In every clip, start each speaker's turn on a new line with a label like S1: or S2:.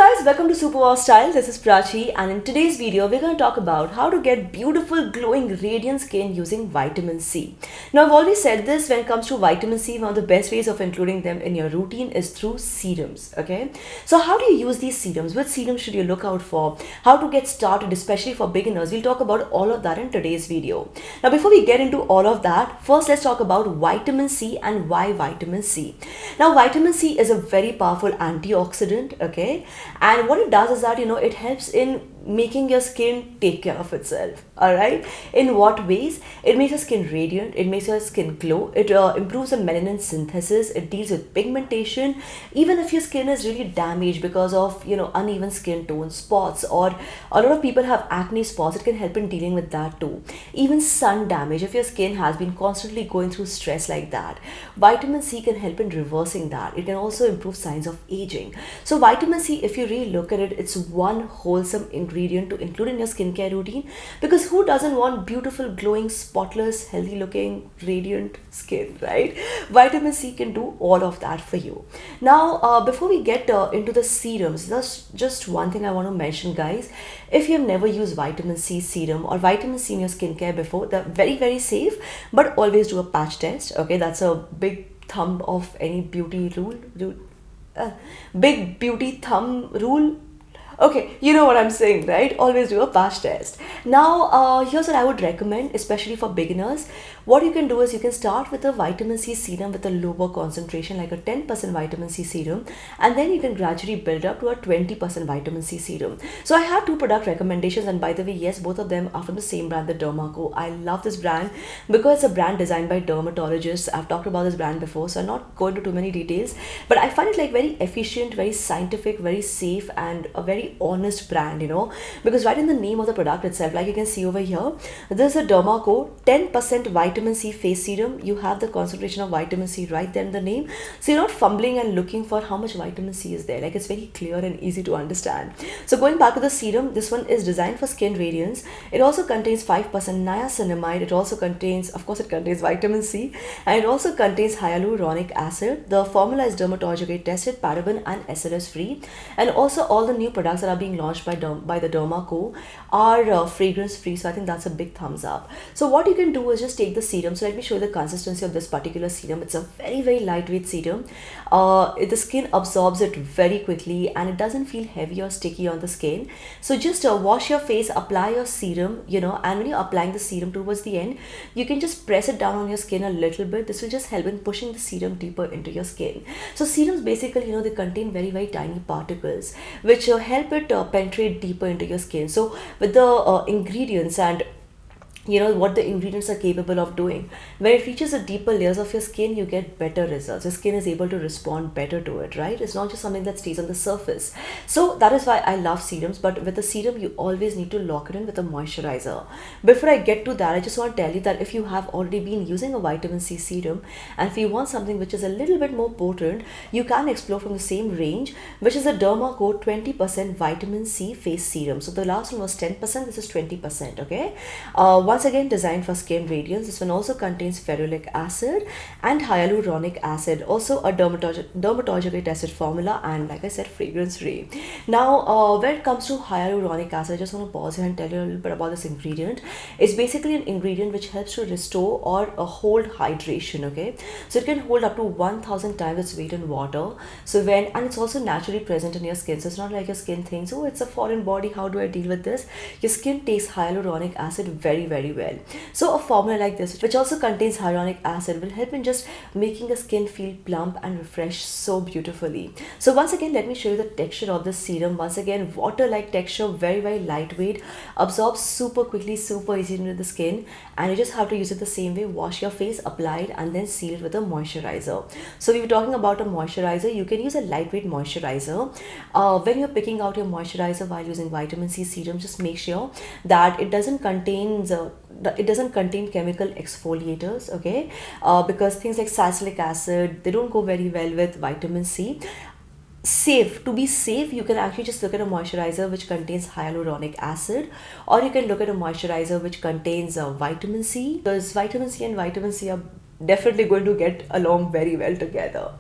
S1: guys, welcome to Superwowstyle. This is Prachi, and in today's video we're going to talk about how to get beautiful glowing radiant skin using vitamin C. Now I've always said this, when it comes to vitamin C, one of the best ways of including them in your routine is through serums. Okay, so how do you use these serums? Which serums should you look out for? How to get started, especially for beginners? We'll talk about all of that in today's video. Now before we get into all of that, first let's talk about vitamin C and why vitamin C. Now vitamin C is a very powerful antioxidant, okay, and what it does is that it helps in making your skin take care of itself. All right, in what ways? It makes your skin radiant, it makes your skin glow, it improves the melanin synthesis, it deals with pigmentation. Even if your skin is really damaged because of uneven skin tone, spots, or a lot of people have acne spots, it can help in dealing with that too. Even sun damage, if your skin has been constantly going through stress like that, vitamin C can help in reversing that. It can also improve signs of aging. So vitamin C, if you really look at it, it's one wholesome ingredient to include in your skincare routine, because who doesn't want beautiful, glowing, spotless, healthy looking, radiant skin, right? Vitamin C can do all of that for you. Now before we get into the serums, there's just one thing I want to mention, guys. If you've never used vitamin C serum or vitamin C in your skincare before, they're very safe, but always do a patch test. Okay, that's a big thumb of any beauty rule. Big beauty thumb rule. Okay, you know what I'm saying, right? Always do a patch test. Now, here's what I would recommend, especially for beginners. What you can do is you can start with a vitamin C serum with a lower concentration, like a 10% vitamin C serum, and then you can gradually build up to a 20% vitamin C serum. So I have two product recommendations, and by the way, yes, both of them are from the same brand, the Dermaco. I love this brand because it's a brand designed by dermatologists. I've talked about this brand before, so I'm not going into too many details, but I find it like very efficient, very scientific, very safe, and a very honest brand, because right in the name of the product itself, like you can see over here, there's a Dermaco 10% vitamin C face serum. You have the concentration of vitamin C right there in the name, so you're not fumbling and looking for how much vitamin C is there. Like, it's very clear and easy to understand. So going back to the serum, this one is designed for skin radiance. It also contains 5% niacinamide. It also contains, of course, it contains vitamin C, and it also contains hyaluronic acid. The formula is dermatologically tested, paraben and SLS free, and also all the new products that are being launched by the Dermaco are fragrance free. So I think that's a big thumbs up. So what you can do is just take the serum. So let me show you the consistency of this particular serum. It's a very lightweight serum. The skin absorbs it very quickly, and it doesn't feel heavy or sticky on the skin. So just wash your face, apply your serum, and when you're applying the serum towards the end, you can just press it down on your skin a little bit. This will just help in pushing the serum deeper into your skin. So serums basically, they contain very tiny particles which help it penetrate deeper into your skin. So with the ingredients and what the ingredients are capable of doing, when it reaches the deeper layers of your skin, you get better results. Your skin is able to respond better to it, right? It's not just something that stays on the surface. So that is why I love serums. But with a serum, you always need to lock it in with a moisturizer. Before I get to that, I just want to tell you that if you have already been using a vitamin C serum, and if you want something which is a little bit more potent, you can explore from the same range, which is the Dermaco 20% vitamin C face serum. So the last one was 10%, this is 20%, okay? Once again, designed for skin radiance. This one also contains ferulic acid and hyaluronic acid, also a dermatologically tested formula, and like I said, fragrance free. Now when it comes to hyaluronic acid, I just want to pause here and tell you a little bit about this ingredient. It's basically an ingredient which helps to restore or hold hydration, okay? So it can hold up to 1000 times its weight in water. So and it's also naturally present in your skin. So it's not like your skin thinks, oh, it's a foreign body, how do I deal with this? Your skin takes hyaluronic acid very well. So a formula like this, which also contains hyaluronic acid, will help in just making the skin feel plump and refreshed so beautifully. So once again, let me show you the texture of this serum. Once again, water-like texture, very lightweight, absorbs super quickly, super easy into the skin, and you just have to use it the same way. Wash your face, apply it, and then seal it with a moisturizer. So we were talking about a moisturizer. You can use a lightweight moisturizer. When you're picking out your moisturizer while using vitamin C serum, just make sure that it doesn't contain chemical exfoliators, okay? Because things like salicylic acid, they don't go very well with vitamin C. To be safe, you can actually just look at a moisturizer which contains hyaluronic acid, or you can look at a moisturizer which contains vitamin C, because vitamin C and vitamin C are definitely going to get along very well together.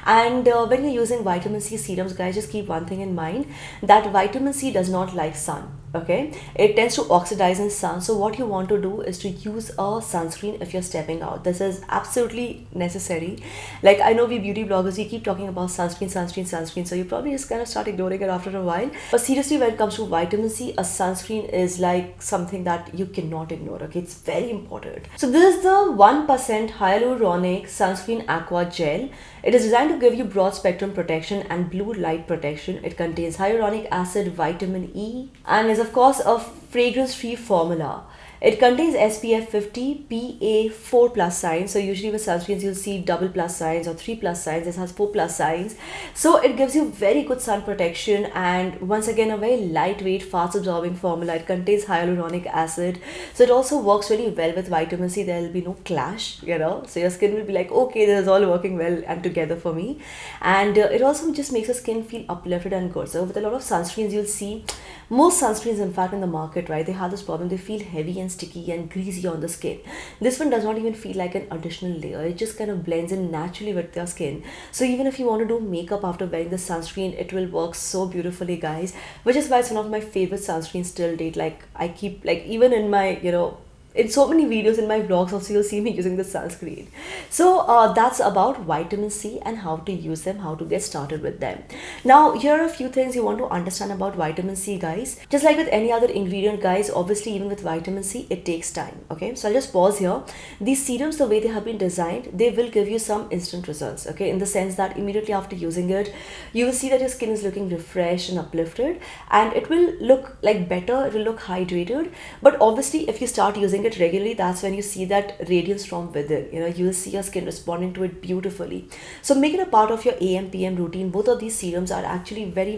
S1: And when you're using vitamin C serums, guys, just keep one thing in mind, that vitamin C does not like sun. Okay, it tends to oxidize in sun. So what you want to do is to use a sunscreen if you're stepping out. This is absolutely necessary. Like, I know we beauty bloggers, we keep talking about sunscreen, sunscreen, sunscreen, so you probably just kind of start ignoring it after a while. But seriously, when it comes to vitamin C, a sunscreen is like something that you cannot ignore. Okay, it's very important. So this is the 1% hyaluronic sunscreen aqua gel. It is designed to give you broad spectrum protection and blue light protection. It contains hyaluronic acid, vitamin E, and is of course a fragrance-free formula. It contains SPF 50, PA 4 plus signs. So usually with sunscreens you'll see double plus signs or 3 plus signs. This has 4 plus signs. So it gives you very good sun protection, and once again a very lightweight, fast absorbing formula. It contains hyaluronic acid. So it also works really well with vitamin C. There will be no clash, you know. So your skin will be like, okay, this is all working well and together for me. And it also just makes the skin feel uplifted and good. So with a lot of sunscreens you'll see, most sunscreens in fact in the market, right, they have this problem. They feel heavy and sticky and greasy on the skin. This one does not even feel like an additional layer. It just kind of blends in naturally with your skin. So even if you want to do makeup after wearing the sunscreen, it will work so beautifully, guys, which is why it's one of my favorite sunscreens till date. Like, I keep, like, even in my, you know, in so many videos in my vlogs also you'll see me using the sunscreen. So that's about vitamin C and how to use them, how to get started with them. Now here are a few things you want to understand about vitamin C, guys. Just like with any other ingredient, guys, obviously even with vitamin C it takes time. Okay, so I'll just pause here. These serums, the way they have been designed, they will give you some instant results, okay, in the sense that immediately after using it you will see that your skin is looking refreshed and uplifted, and it will look like better, it will look hydrated. But obviously if you start using it regularly, that's when you see that radiance from within. You know, you will see your skin responding to it beautifully. So make it a part of your AM PM routine. Both of these serums are actually very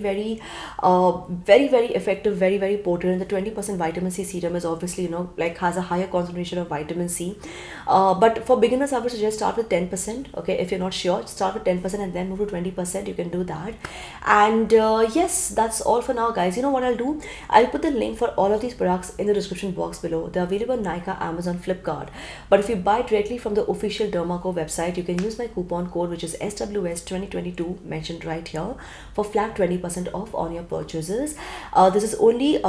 S1: effective, very potent. The 20% vitamin C serum is obviously, you know, like has a higher concentration of vitamin C. But for beginners I would suggest start with 10%. Okay, if you're not sure, start with 10% and then move to 20%. You can do that. And yes, that's all for now, guys. You know what I'll do? I'll put the link for all of these products in the description box below. They're available on Nykaa, Amazon, Flipkart. But if you buy directly from the official Dermaco website, you can use my coupon code, which is SWS2022, mentioned right here, for flat 20% off on your purchases. This is only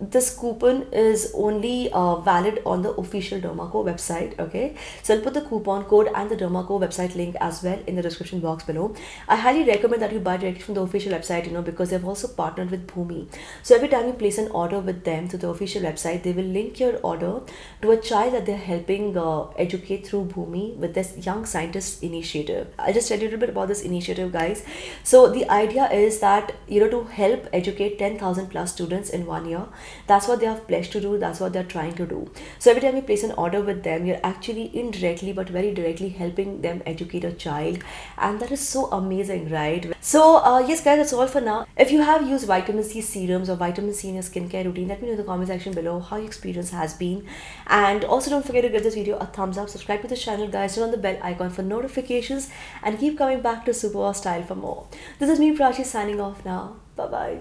S1: this coupon is only valid on the official Dermaco website. Okay, so I'll put the coupon code and the Dermaco website link as well in the description box below. I highly recommend that you buy directly from the official website, you know, because they've also partnered with Bhumi. So every time you place an order with them to the official website, they will link your order to a child that they're helping educate through Bhumi with this young scientist initiative. I'll just tell you a little bit about this initiative, guys. So the idea is that, you know, to help educate 10,000 plus students in 1 year. That's what they have pledged to do. That's what they're trying to do. So every time you place an order with them, you're actually indirectly but very directly helping them educate a child, and that is so amazing, right? So yes, guys, that's all for now. If you have used vitamin C serums or vitamin C in your skincare routine, let me know in the comment section below how your experience has been. And also don't forget to give this video a thumbs up, subscribe to the channel, guys, turn on the bell icon for notifications, and keep coming back to Superwowstyle for more. This is me, Prachi, signing off now. Bye bye.